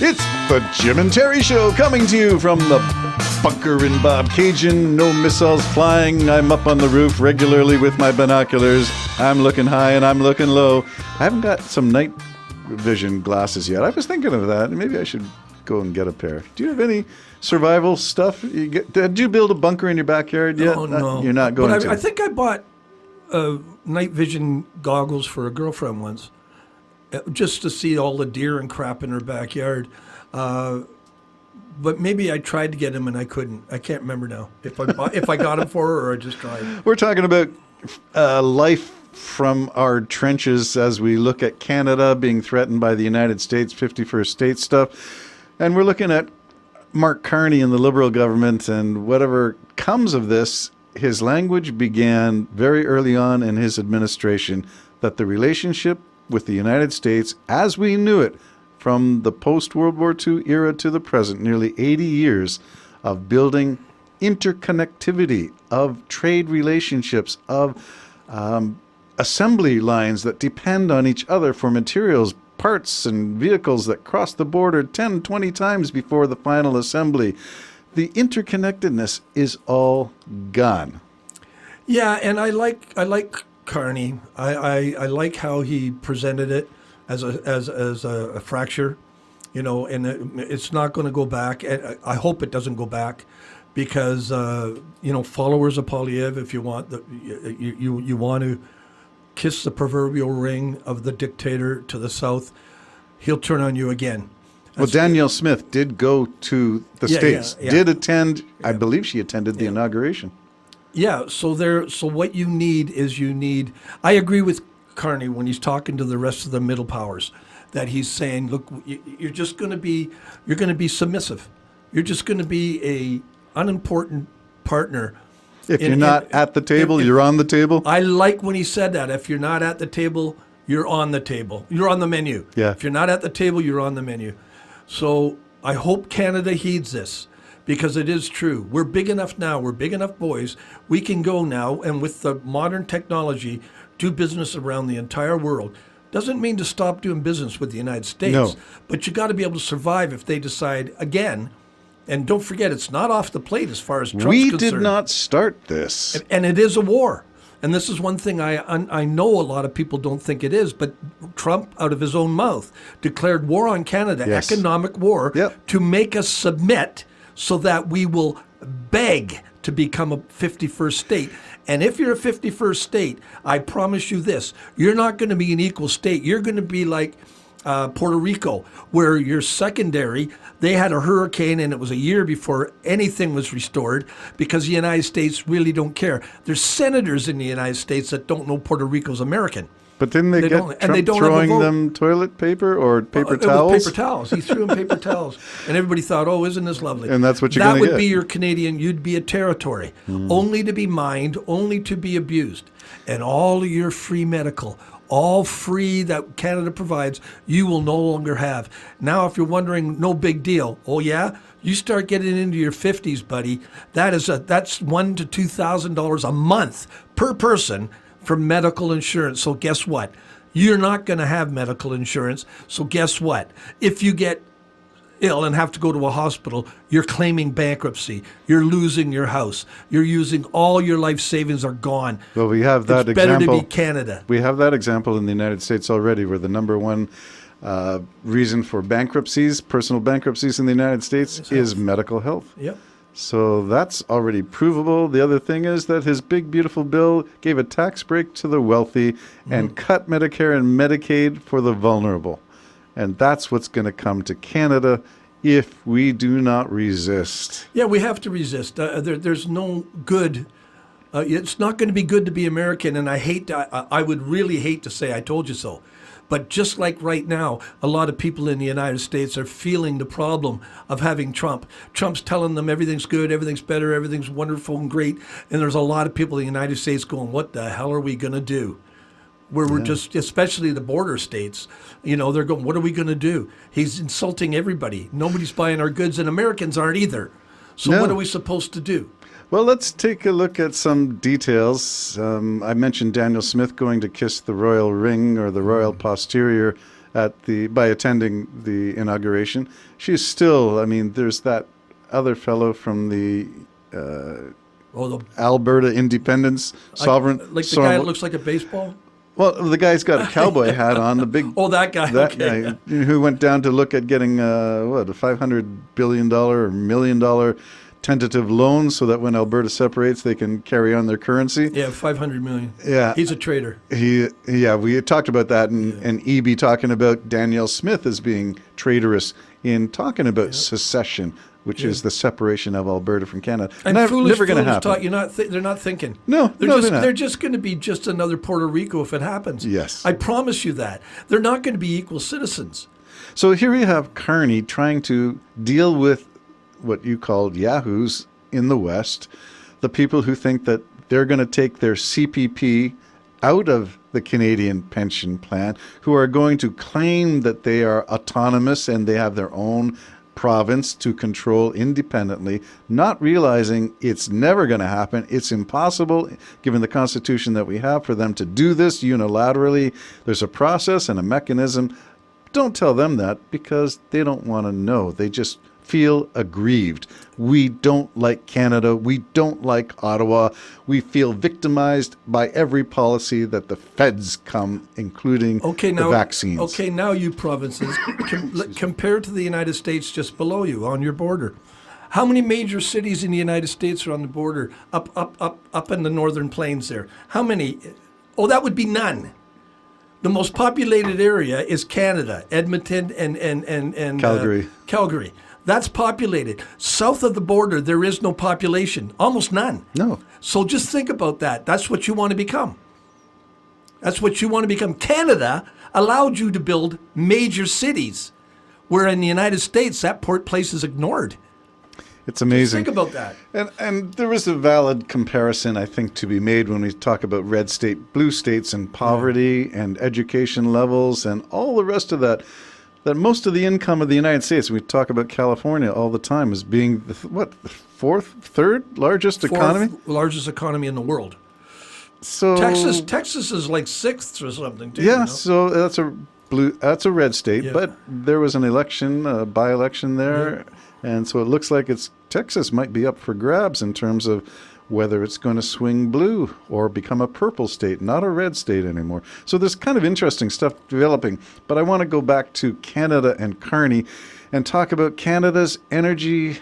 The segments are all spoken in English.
It's the Jim and Terry Show coming to you from the bunker in Bob Cajun. No missiles flying. I'm up on the roof regularly with my binoculars. I'm looking high and I'm looking low. I haven't got some night vision glasses yet. I was thinking of that. Maybe I should go and get a pair. Do you have any survival stuff? Did you build a bunker in your backyard yet? Oh, no. You're not going to. I think I bought night vision goggles for a girlfriend once, just to see all the deer and crap in her backyard. But maybe I tried to get them and I couldn't. I can't remember now if I got them for her or I just tried. We're talking about life from our trenches as we look at Canada being threatened by the United States, 51st state stuff. And we're looking at Mark Carney and the Liberal government and whatever comes of this. His language began very early on in his administration that the relationship with the United States, as we knew it, from the post-World War II era to the present, nearly 80 years of building interconnectivity, of trade relationships, of assembly lines that depend on each other for materials, parts, and vehicles that cross the border 10, 20 times before the final assembly. The interconnectedness is all gone. Yeah, and I like Carney. I like how he presented it as a fracture, and it's not going to go back. And I hope it doesn't go back, because followers of Polyev, if you want you want to kiss the proverbial ring of the dictator to the south, he'll turn on you again. Well, Danielle Smith did go to the States, yeah. did attend, I believe she attended the inauguration. Yeah, so what you need, I agree with Carney when he's talking to the rest of the middle powers, that he's saying, look, you're going to be submissive. You're just going to be a unimportant partner. If you're not at the table, you're on the table. I like when he said that. If you're not at the table, you're on the table. You're on the menu. Yeah. If you're not at the table, you're on the menu. So I hope Canada heeds this, because it is true. We're big enough now. We're big enough boys. We can go now, and with the modern technology, do business around the entire world. Doesn't mean to stop doing business with the United States. No. But you got to be able to survive if they decide again. And don't forget, it's not off the plate as far as Trump's We concerned. did not start this. And it is a war. And this is one thing I know a lot of people don't think it is, but Trump, out of his own mouth, declared war on Canada, Yes. economic war, Yep. to make us submit so that we will beg to become a 51st state. And if you're a 51st state, I promise you this, you're not going to be an equal state. You're going to be like Puerto Rico, where you're secondary. They had a hurricane and it was a year before anything was restored, because the United States really don't care. There's senators in the United States that don't know Puerto Rico's American. But didn't they get don't- and they Trump don't have a throwing vote. them toilet paper or paper It towels? was paper towels. He threw in paper towels. And everybody thought, oh, isn't this lovely? And that's what you're That gonna would get. be your Canadian. You'd be a territory, only to be mined, only to be abused. And all of your free medical, all free that Canada provides, you will no longer have. Now, if you're wondering, no big deal. Oh, yeah? You start getting into your 50s, buddy. That's $1,000 to $2,000 a month per person for medical insurance. So guess what? You're not going to have medical insurance. So guess what? If you get ill and have to go to a hospital, you're claiming bankruptcy. You're losing your house. You're using all your life savings are gone. Well, we have that It's better example. to be Canada. We have that example in the United States already, where the number one reason for bankruptcies, personal bankruptcies in the United States, is medical health. Yep. So that's already provable. The other thing is that his big, beautiful bill gave a tax break to the wealthy and cut Medicare and Medicaid for the vulnerable. And that's what's going to come to Canada if we do not resist. Yeah, we have to resist. There's no good. It's not going to be good to be American, and I would really hate to say I told you so. But just like right now, a lot of people in the United States are feeling the problem of having Trump. Trump's telling them everything's good, everything's better, everything's wonderful and great. And there's a lot of people in the United States going, what the hell are we going to do? Where we're just, especially the border states, they're going, what are we going to do? He's insulting everybody. Nobody's buying our goods, and Americans aren't either. So No. what are we supposed to do? Well, let's take a look at some details. I mentioned Daniel Smith going to kiss the royal ring or the royal posterior by attending the inauguration. She's still, I mean, there's that other fellow from the Alberta Independence Sovereign. Like the guy that looks like a baseball? Well, the guy's got a cowboy hat on. The big that guy. That okay. guy who went down to look at getting a $500 billion or $1 million tentative loan so that when Alberta separates, they can carry on their currency. Yeah, $500 million. Yeah, he's a traitor. We had talked about that, and E.B. talking about Danielle Smith as being traitorous in talking about secession, which is the separation of Alberta from Canada. And never going to happen. They're not thinking. No, they're just going to be just another Puerto Rico if it happens. Yes. I promise you that. They're not going to be equal citizens. So here you have Carney trying to deal with what you called yahoos in the West, the people who think that they're going to take their CPP out of the Canadian pension plan, who are going to claim that they are autonomous and they have their own province to control independently, not realizing it's never going to happen. It's impossible, given the Constitution that we have, for them to do this unilaterally. There's a process and a mechanism. Don't tell them that, because they don't want to know. They just feel aggrieved. We don't like Canada. We don't like Ottawa. We feel victimized by every policy that the feds come, including the vaccines. Okay, now you provinces, compared to the United States just below you on your border, how many major cities in the United States are on the border up in the northern plains there? How many? Oh, that would be none. The most populated area is Canada, Edmonton and Calgary. Calgary. That's populated. South of the border, there is no population, almost none. No. So just think about that. That's what you want to become. That's what you want to become. Canada allowed you to build major cities, where in the United States, that place is ignored. It's amazing. Just think about that. And there is a valid comparison, I think, to be made when we talk about red state, blue states, and poverty and education levels and all the rest of that. That most of the income of the United States, we talk about California all the time, as being the third largest economy? Fourth largest economy in the world. So Texas is like sixth or something too. Yeah, so that's a red state, but there was an election, a by-election there, and so it looks like Texas might be up for grabs in terms of whether it's going to swing blue or become a purple state, not a red state anymore. So there's kind of interesting stuff developing. But I want to go back to Canada and Carney and talk about Canada's energy,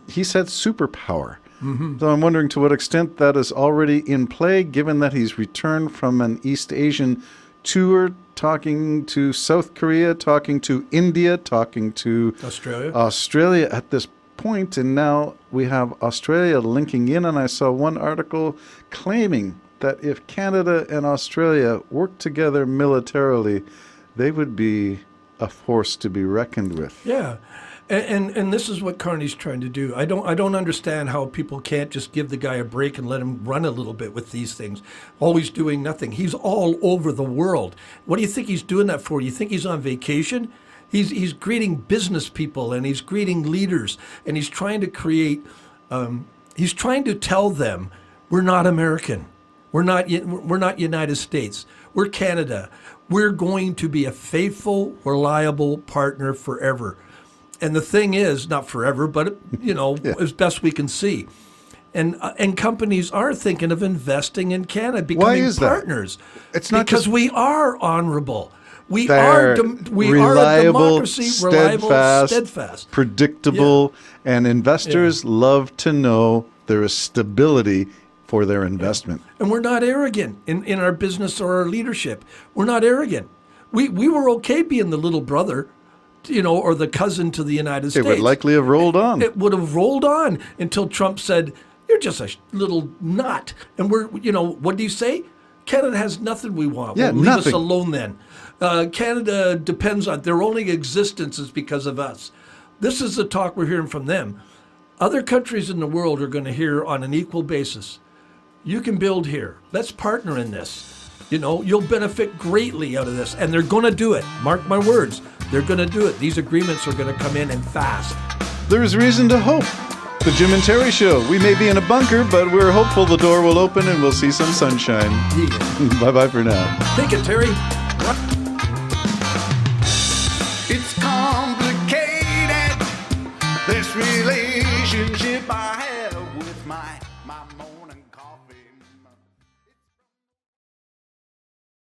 he said superpower. Mm-hmm. So I'm wondering to what extent that is already in play, given that he's returned from an East Asian tour, talking to South Korea, talking to India, talking to Australia at this point, and now we have Australia linking in, and I saw one article claiming that if Canada and Australia work together militarily, they would be a force to be reckoned with. Yeah. And this is what Carney's trying to do. I don't understand how people can't just give the guy a break and let him run a little bit with these things, always doing nothing. He's all over the world. What do you think he's doing that for? You think he's on vacation? He's greeting business people, and he's greeting leaders, and he's trying to create. He's trying to tell them, we're not American, we're not United States, we're Canada. We're going to be a faithful, reliable partner forever. And the thing is, not forever, but as best we can see. And companies are thinking of investing in Canada, becoming partners. It's not because we are honorable. We are a democracy, reliable, steadfast, predictable, and investors love to know there is stability for their investment. And we're not arrogant in our business or our leadership. We're not arrogant. We were okay being the little brother, or the cousin to the United States. It would likely have rolled on. It would have rolled on until Trump said, "You're just a little nut." And what do you say? Canada has nothing we want. Yeah, leave nothing. us alone then. Canada depends on, their only existence is because of us. This is the talk we're hearing from them. Other countries in the world are going to hear on an equal basis. You can build here. Let's partner in this. You'll benefit greatly out of this. And they're going to do it. Mark my words. They're going to do it. These agreements are going to come in and fast. There is reason to hope. The Jim and Terry Show. We may be in a bunker, but we're hopeful the door will open and we'll see some sunshine. Yeah. Bye-bye for now. Take it, Terry. relationship I have with my moment.